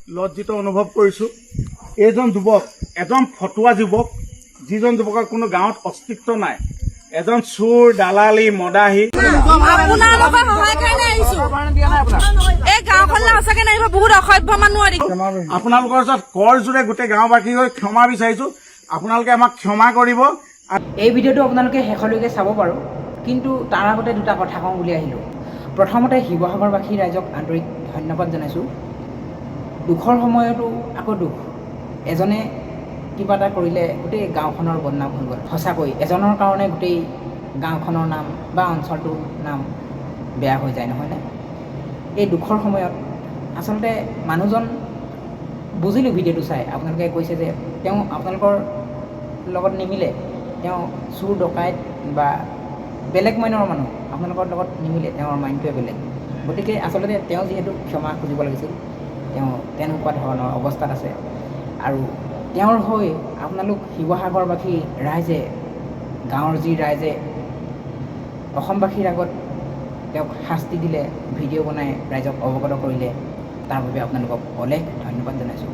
লজ্জিত অনুভৱ কৰিছোঁ। এইজন যুৱক এজন ফটুৱা যুৱক, যিজন যুৱকৰ কোনো গাঁৱত অস্তিত্ব নাই, এজন চোৰ, দালালি, মদাহী। আপোনালোকৰ ওচৰত কৰ জোৰে গোটেই গাঁওবাসী হৈ ক্ষমা বিচাৰিছোঁ। আপোনালোকে আমাক ক্ষমা কৰিব। এই ভিডিঅ'টো আপোনালোকে শেষলৈকে চাব পাৰোঁ, কিন্তু তাৰ আগতে দুটা কথা কওঁ বুলি আহিলোঁ। প্ৰথমতে শিৱসাগৰবাসী ৰাইজক আন্তৰিক ধন্যবাদ জনাইছোঁ। দুখৰ সময়তো আকৌ দুখ, এজনে কিবা এটা কৰিলে গোটেই গাঁওখনৰ বদনাম হৈ গ'ল। সঁচাকৈ এজনৰ কাৰণে গোটেই গাঁওখনৰ নাম বা অঞ্চলটোৰ নাম বেয়া হৈ যায়, নহয়নে? এই দুখৰ সময়ত আচলতে মানুহজন বুজিলোঁ ভিডিঅ'টো চাই। আপোনালোকে কৈছে যে তেওঁ আপোনালোকৰ লগত নিমিলে, তেওঁ চোৰ ডকাইত বা বেলেগ মাইনৰ মানুহ, আপোনালোকৰ লগত নিমিলে, তেওঁৰ মাইণ্ডটোৱে বেলেগ। গতিকে আচলতে তেওঁ যিহেতু ক্ষমা খুজিব লাগিছিল, তেওঁ তেনেকুৱা ধৰণৰ অৱস্থাত আছে। আৰু তেওঁৰ হৈ আপোনালোক শিৱসাগৰবাসী ৰাইজে, গাঁৱৰ যি ৰাইজে অসমবাসীৰ আগত তেওঁক শাস্তি দিলে, ভিডিঅ' বনাই ৰাইজক অৱগত কৰিলে, তাৰ বাবে আপোনালোকক অলেখ ধন্যবাদ জনাইছোঁ।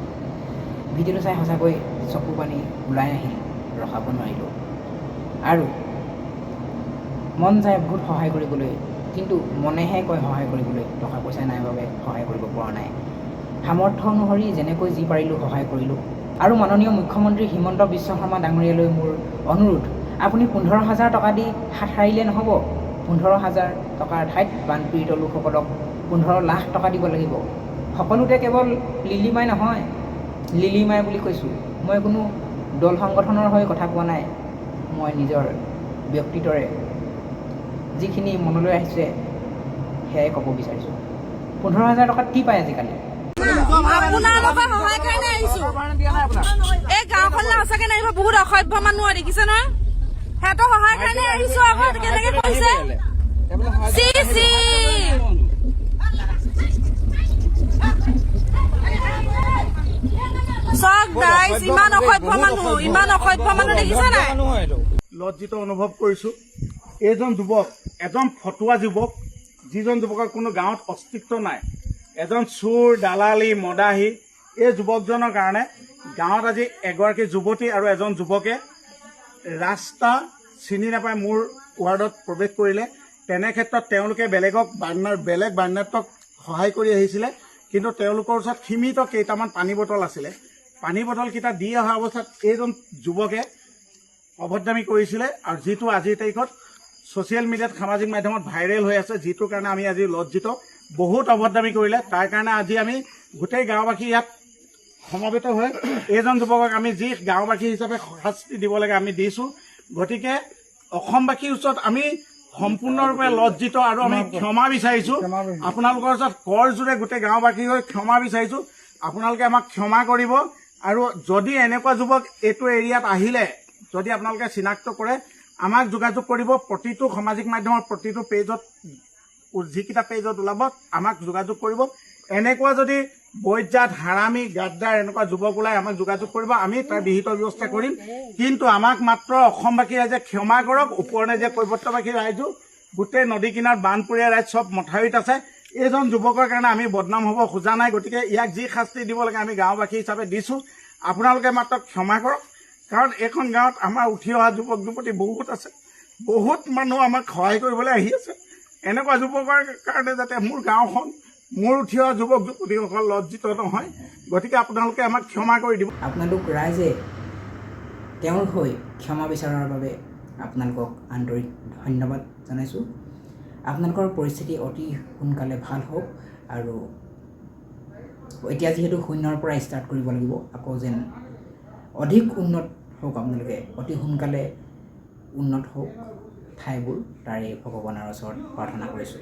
ভিডিঅ'টো চাই সঁচাকৈ চকু পানী ওলাই আহিল, ৰখাব নোৱাৰিলোঁ। আৰু মন যায় বহুত সহায় কৰিবলৈ, কিন্তু মনেহে কয় সহায় কৰিবলৈ, টকা পইচা নাই বাবে সহায় কৰিব পৰা নাই। সামৰ্থ্য অনুসৰি যেনেকৈ যি পাৰিলোঁ সহায় কৰিলোঁ। আৰু মাননীয় মুখ্যমন্ত্ৰী হিমন্ত বিশ্ব শৰ্মা ডাঙৰীয়ালৈ মোৰ অনুৰোধ, আপুনি 15,000 টকা দি হাত সাৰিলে নহ'ব। 15,000 টকাৰ ঠাইত বানপীড়িত লোকসকলক 15 লাখ টকা দিব লাগিব। সকলোতে কেৱল লিলিমাই নহয়, লিলিমাই বুলি কৈছোঁ, মই কোনো দল সংগঠনৰ হৈ কথা কোৱা নাই। মই নিজৰ ব্যক্তিত্বৰে যিখিনি মনলৈ আহিছে সেয়াই ক'ব বিচাৰিছোঁ। 15,000 টকাত কি পায় আজিকালি? এই গাঁওখনলৈ সঁচাকে নাহিব, বহুত অসভ্য মানুহ দেখিছে নহয়, সিহঁতৰ সহায় কাৰণে আহিছো। আকৌ কেনেকে কৈছে ইমান অসভ্য মানুহ দেখিছে নাই? লজ্জিত অনুভৱ কৰিছোঁ। এইজন যুৱক এজন ফটুৱা যুৱক, যিজন যুৱকৰ কোনো গাঁৱত অস্তিত্ব নাই, এজন চোৰ, দালালি, মদাহী। এই যুৱকজনৰ কাৰণে গাঁৱত আজি এগৰাকী যুৱতী আৰু এজন যুৱকে ৰাস্তা চিনি নাপাই মোৰ ৱাৰ্ডত প্ৰৱেশ কৰিলে। তেনে ক্ষেত্ৰত তেওঁলোকে বেলেগ বান্যাত্মক সহায় কৰি আহিছিলে, কিন্তু তেওঁলোকৰ ওচৰত সীমিত কেইটামান পানী বটল আছিলে। পানী বটলকেইটা দি অহা অৱস্থাত এইজন যুৱকে অভদ্ৰামী কৰিছিলে, আৰু যিটো আজিৰ তাৰিখত ছ'চিয়েল মিডিয়াত, সামাজিক মাধ্যমত ভাইৰেল হৈ আছে, যিটোৰ কাৰণে আমি আজি লজ্জিত। বহুত অভদ্ৰামী কৰিলে, তাৰ কাৰণে আজি আমি গোটেই গাঁওবাসী ইয়াত সমবেত হৈ এইজন যুৱকক আমি যি গাঁওবাসী হিচাপে শাস্তি দিব লাগে আমি দিছোঁ। গতিকে অসমবাসীৰ ওচৰত আমি সম্পূৰ্ণৰূপে লজ্জিত আৰু আমি ক্ষমা বিচাৰিছোঁ। আপোনালোকৰ ওচৰত কৰ জোৰে গোটেই গাঁওবাসী হৈ ক্ষমা বিচাৰিছোঁ। আপোনালোকে আমাক ক্ষমা কৰিব। আৰু যদি এনেকুৱা যুৱক এইটো এৰিয়াত আহিলে, যদি আপোনালোকে চিনাক্ত কৰে, আমাক যোগাযোগ কৰিব। প্ৰতিটো সামাজিক মাধ্যমৰ প্ৰতিটো পেজত, যিকেইটা পেজত ওলাব, আমাক যোগাযোগ কৰিব। এনেকুৱা যদি বৈজাত, হাৰামী, গাদ্দাৰ এনেকুৱা যুৱক ওলাই আমাক যোগাযোগ কৰিব, আমি তাৰ বিহিত ব্যৱস্থা কৰিম। কিন্তু আমাক মাত্ৰ অসমবাসী ৰাইজে ক্ষমা কৰক। ওপৰনেজিয়া কৈৱৰ্তবাসী ৰাইজো গোটেই নদী কিনাৰত, বানপৰীয়া ৰাইজ চব মথাউৰিত আছে। এইজন যুৱকৰ কাৰণে আমি বদনাম হ'ব খোজা নাই। গতিকে ইয়াক যি শাস্তি দিব লাগে আমি গাঁওবাসী হিচাপে দিছোঁ। আপোনালোকে মাত্ৰ ক্ষমা কৰক, কাৰণ এইখন গাঁৱত আমাৰ উঠি অহা যুৱক যুৱতী বহুত আছে, বহুত মানুহ আমাক সহায় কৰিবলৈ আহি আছে। এনেকুৱা যুৱকৰ কাৰণে যাতে মোৰ গাঁওখন, মোৰ উঠি অহা যুৱক যুৱতীসকল লজ্জিত নহয়। গতিকে আপোনালোকে আমাক ক্ষমা কৰি দিব। আপোনালোক ৰাইজে তেওঁৰ হৈ ক্ষমা বিচৰাৰ বাবে আপোনালোকক আন্তৰিক ধন্যবাদ জনাইছোঁ। আপোনালোকৰ পৰিস্থিতি অতি সোনকালে ভাল হওক, আৰু এতিয়া যিহেতু শূন্যৰ পৰা ষ্টাৰ্ট কৰিব লাগিব, আকৌ যেন অধিক উন্নত হওক, আপোনালোকে অতি সোনকালে উন্নত হওক ঠাইবোৰ, তাৰে ভগৱানৰ ওচৰত প্ৰাৰ্থনা কৰিছোঁ।